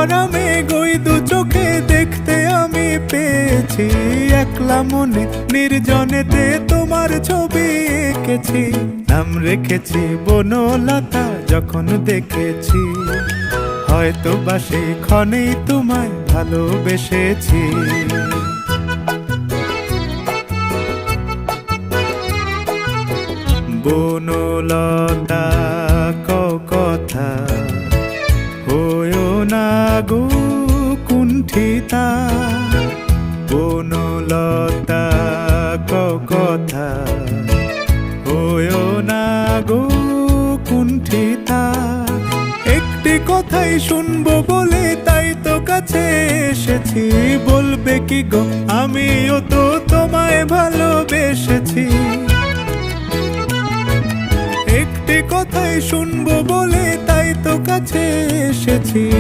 ভরা মেঘ ওই দু চোখে দেখতে আমি পেয়েছি। একলা মনে নির্জনেতে তোমার ছবি এঁকেছি, নাম রেখেছি বনলতা যখন দেখেছি। হয়তো বা সেই ক্ষণেই তোমায় ভালোবেসেছি। বনলতা কথা হয়ো না গো কুণ্ঠিতা, বনলতা কথা হয়ো না গো কুণ্ঠিতা। একটি কথাই শুনবো বলে তাই তো কাছে এসেছি। বলবে কি গো আমিও তো তোমায় ভালোবেসেছি। একটি কথাই শুনবো বলে তাই তো কাছে এসেছি।